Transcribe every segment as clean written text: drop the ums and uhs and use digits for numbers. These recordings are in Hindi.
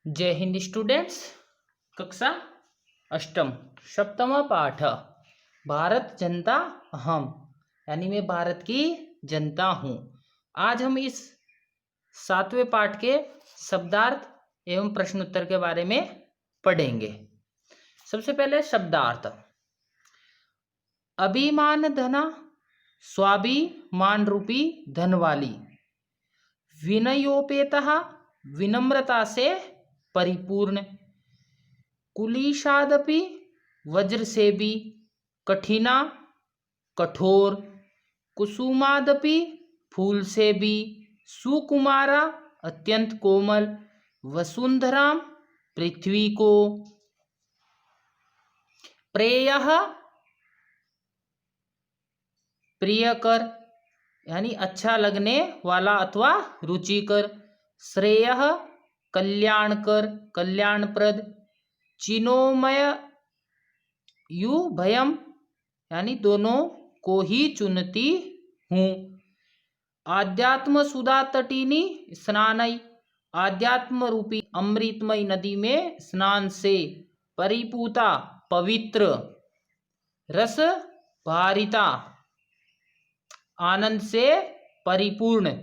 जय हिंद स्टूडेंट्स। कक्षा अष्टम सप्तम पाठ भारत जनता अहम, यानी मैं भारत की जनता हूँ। आज हम इस 7वें पाठ के शब्दार्थ एवं प्रश्नोत्तर के बारे में पढ़ेंगे। सबसे पहले शब्दार्थ। अभिमान धना, स्वाभिमान रूपी धन वाली। विनयोपेतः, विनम्रता से परिपूर्ण। कुलीशादपि, वज्र से भी। कठिना, कठोर। कुसुमादपि, फूल से भी। सुकुमारा, अत्यंत कोमल। वसुंधराम, पृथ्वी को। प्रेयः, प्रियकर, यानी अच्छा लगने वाला अथवा रुचिकर। श्रेयः, कल्याणकर, कल्याणप्रद। चिन्मय युभयम, यानी दोनों को ही चुनती हूँ। आध्यात्म सुधा तटिनी स्नानई, आध्यात्म रूपी अमृतमय नदी में स्नान से। परिपूता, पवित्र। रस भारिता, आनंद से परिपूर्ण।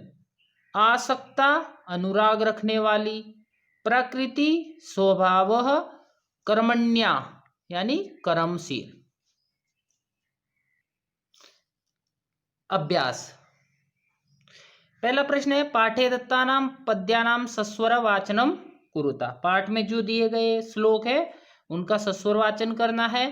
आसक्ता, अनुराग रखने वाली। प्रकृति, स्वभाव। कर्मण्या, यानी कर्मशील। अभ्यास। पहला प्रश्न है, पाठे दत्तानां पद्यानां सस्वर वाचनम कुरुता। पाठ में जो दिए गए श्लोक है उनका सस्वर वाचन करना है।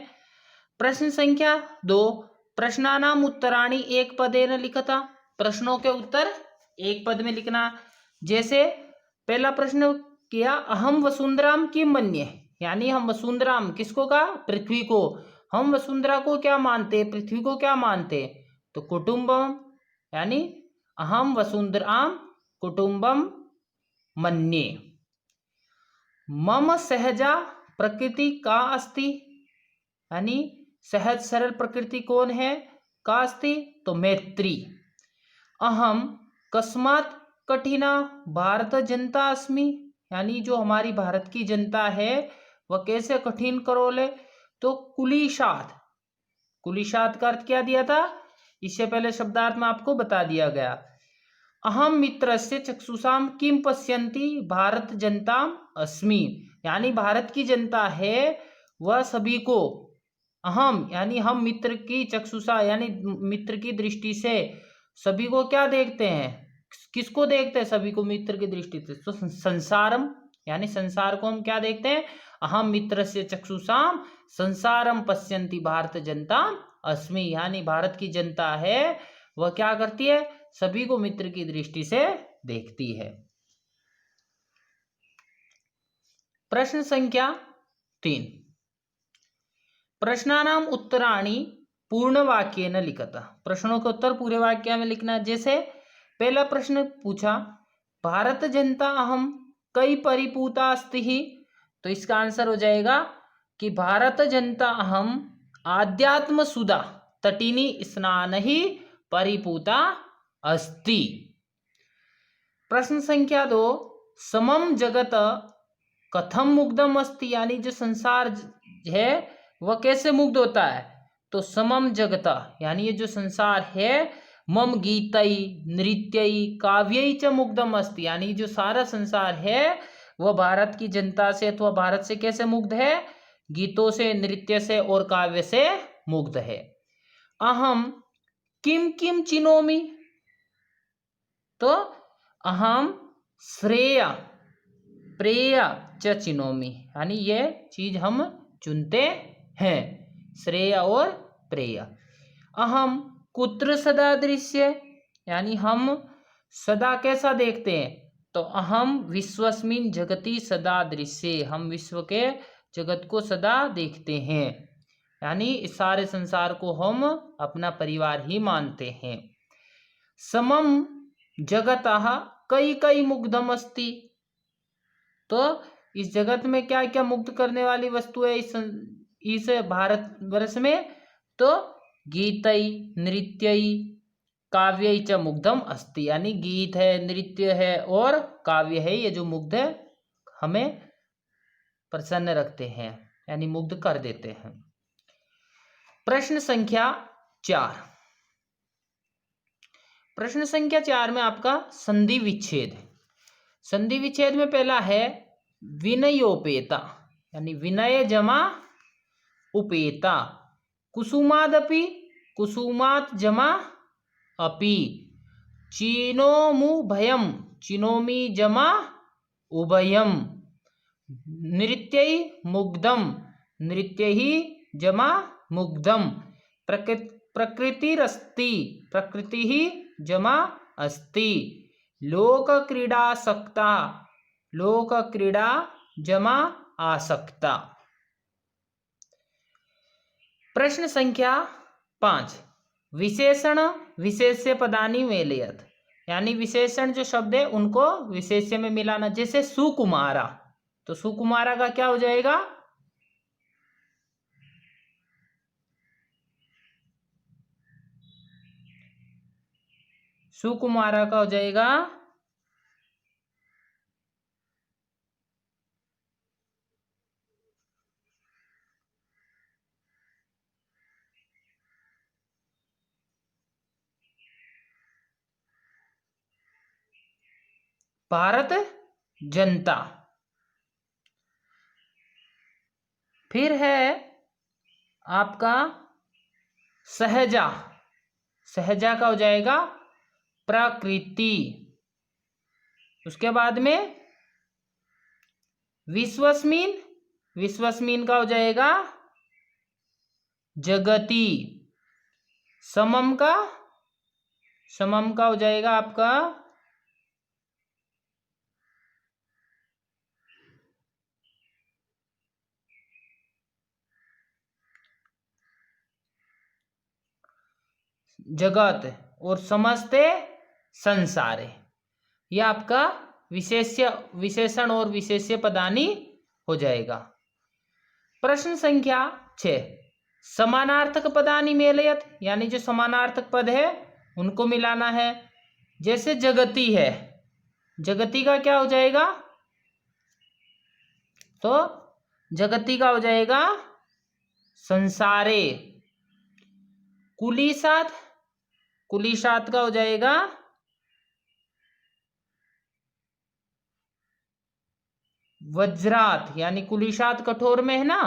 प्रश्न संख्या 2, प्रश्नानाम उत्तराणि एक पदेन लिखता। प्रश्नों के उत्तर एक पद में लिखना। जैसे पहला प्रश्न किया, अहम वसुंधराम किम मन्ये, यानी हम वसुंधराम किसको कहा, पृथ्वी को। हम वसुंधरा को क्या मानते, पृथ्वी को क्या मानते, तो कुटुंबम, यानी अहम वसुंधराम कुटुंबम मन्ये। मम सहजा प्रकृति का अस्ति, यानी सहज सरल प्रकृति कौन है, का अस्ति, तो मैत्री। अहम कस्मात् कठिना भारत जनता अस्मि, यानी जो हमारी भारत की जनता है वह कैसे कठिन करोले, तो कुलीशात। कुलीशात का अर्थ क्या दिया था, इससे पहले शब्दार्थ में आपको बता दिया गया। अहम मित्रस्य चक्षुषाम किम पश्यन्ति भारत जनता अस्मि, यानी भारत की जनता है वह सभी को, अहम यानी हम मित्र की चक्षुषा, यानी मित्र की दृष्टि से सभी को क्या देखते हैं, किसको देखते हैं, सभी को मित्र की दृष्टि से, तो संसारम, यानी संसार को हम क्या देखते हैं, अहम मित्रस्य चक्षुषाम संसारम पश्यन्ति भारत जनता अस्मि, यानी भारत की जनता है वह क्या करती है, सभी को मित्र की दृष्टि से देखती है। प्रश्न संख्या 3, प्रश्नानाम उत्तराणि पूर्ण वाक्येन लिखता। प्रश्नों के उत्तर पूरे वाक्य में लिखना। जैसे पहला प्रश्न पूछा, भारत जनता अहम कई परिपूता अस्ति ही, तो इसका आंसर हो जाएगा कि भारत जनता अहम आध्यात्म सुधा तटिनी स्नान ही परिपूता अस्ति। प्रश्न संख्या 2, समम जगत कथम मुग्धम अस्ति, यानी जो संसार है वह कैसे मुग्ध होता है, तो समम जगत, यानी ये जो संसार है, मम गीतई नृत्यई काव्यई च मुग्धम अस्ति, यानी जो सारा संसार है वह भारत की जनता से अथवा भारत से कैसे मुग्ध है, गीतों से, नृत्य से और काव्य से मुग्ध है। अहम किम किम चिनोमि, तो अहम श्रेय प्रेय च चिनोमि, यानी ये चीज हम चुनते हैं, श्रेय और प्रेय। अहम कुत्र सदा दृश्य, यानी हम सदा कैसा देखते हैं, तो अहम विश्वस्मिन जगति सदा दृश्य, हम विश्व के जगत को सदा देखते हैं, यानी इस सारे संसार को हम अपना परिवार ही मानते हैं। समम जगतः कई कई मुग्धम अस्ति, तो इस जगत में क्या क्या मुग्ध करने वाली वस्तु है इस भारतवर्ष में, तो गीतई नृत्यई काव्यई च मुग्धम अस्ति, यानी गीत है, नृत्य है और काव्य है, ये जो मुग्ध है हमें प्रसन्न रखते हैं, यानी मुग्ध कर देते हैं। प्रश्न संख्या 4। प्रश्न संख्या 4 में आपका संधि विच्छेद। संधि विच्छेद में पहला है विनयोपेता, यानी विनय जमा उपेता। कुसुमादपि, कुसुमात् जमा अपि। चिनोमुभयम, चिनोमि जमा उभयम। नृत्यै मुग्धम, नृत्यैः जमा मुग्धम। प्रकृतिरस्ति, प्रकृतिः जमा अस्ति। लोकक्रीडासक्ता, लोकक्रीडा जमा आसक्ता। प्रश्न संख्या 5। विशेषण विशेष्य पदानि मेलयत, यानी विशेषण जो शब्द है उनको विशेष्य में मिलाना। जैसे सुकुमारा, तो सुकुमारा का क्या हो जाएगा? सुकुमारा का हो जाएगा भारत जनता। फिर है आपका सहजा, सहजा का हो जाएगा प्रकृति। उसके बाद में विश्वस्मिन, विश्वस्मिन का हो जाएगा जगति। समम का, समम का हो जाएगा आपका जगत, और समस्ते संसारे। यह आपका विशेष्य, विशेषण और विशेष्य पदानि हो जाएगा। प्रश्न संख्या 6। समानार्थक पदानि मेलयत, यानी जो समानार्थक पद है उनको मिलाना है। जैसे जगति है, जगति का क्या हो जाएगा? तो जगति का हो जाएगा संसारे। कुलीसात, कुलीसात का हो जाएगा वज्रात, यानी कुलीसात कठोर में है ना,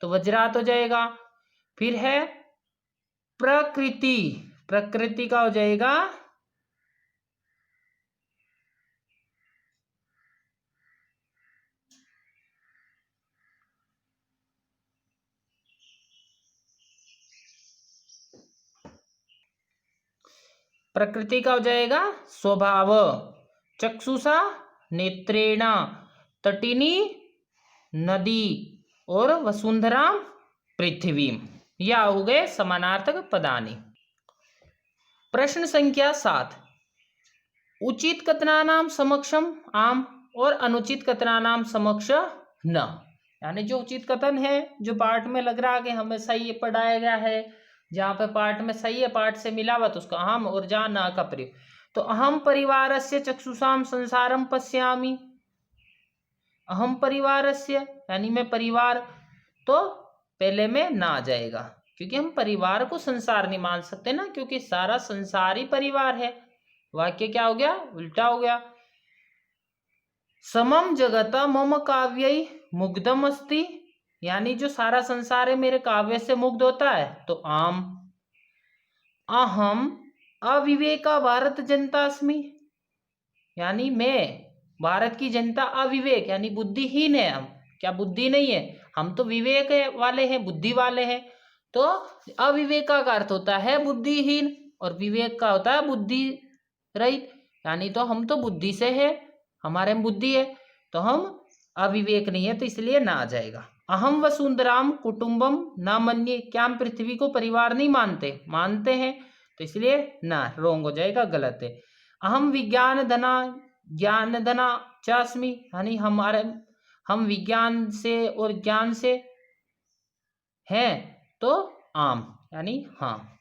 तो वज्रात हो जाएगा। फिर है प्रकृति, प्रकृति का हो जाएगा प्रकृति का हो जाएगा स्वभाव। चक्षुषा नेत्रेण, तटिनी नदी, और वसुंधरा पृथ्वी। यह हो गए समानार्थक पदानि। प्रश्न संख्या 7। उचित कथनानाम समक्षम आम और अनुचित कथनानाम समक्ष न, यानी जो उचित कथन है, जो पाठ में लग रहा है कि हमें सही पढ़ाया गया है, जहाँ पे पाठ में सही है, पाठ से मिला हुआ, तो उसका अहम, और जहाँ न का प्रयोग। तो अहम परिवारस्य चक्षुषाम संसारम पश्यामि, अहम परिवारस्य, यानी मैं परिवार, तो पहले में ना आ जाएगा, क्योंकि हम परिवार को संसार नहीं मान सकते ना, क्योंकि सारा संसार ही परिवार है। वाक्य क्या हो गया? उल्टा हो गया। समम जगत मम काव्यै मुग्धम अस्ति, यानी जो सारा संसार है मेरे काव्य से मुग्ध होता है, तो आम। अहम अविवेका भारत जनता अस्मि, यानी मैं भारत की जनता अविवेक, यानी बुद्धिहीन है। हम क्या बुद्धि नहीं है? हम तो विवेक वाले हैं, बुद्धि वाले हैं। तो अविवेका का अर्थ होता है बुद्धिहीन, और विवेक का होता है बुद्धि रहित, यानी तो हम तो बुद्धि से है, हमारे में बुद्धि है, तो हम अविवेक नहीं है, तो इसलिए ना आ जाएगा। अहम वसुंधराम कुटुंबम न मन्ये, क्या हम पृथ्वी को परिवार नहीं मानते? मानते हैं, तो इसलिए ना, रोंग हो जाएगा, गलत है। अहम विज्ञान धना ज्ञान धना चास्मी, यानी हमारे, हम विज्ञान से और ज्ञान से हैं, तो आम, यानी हाँ।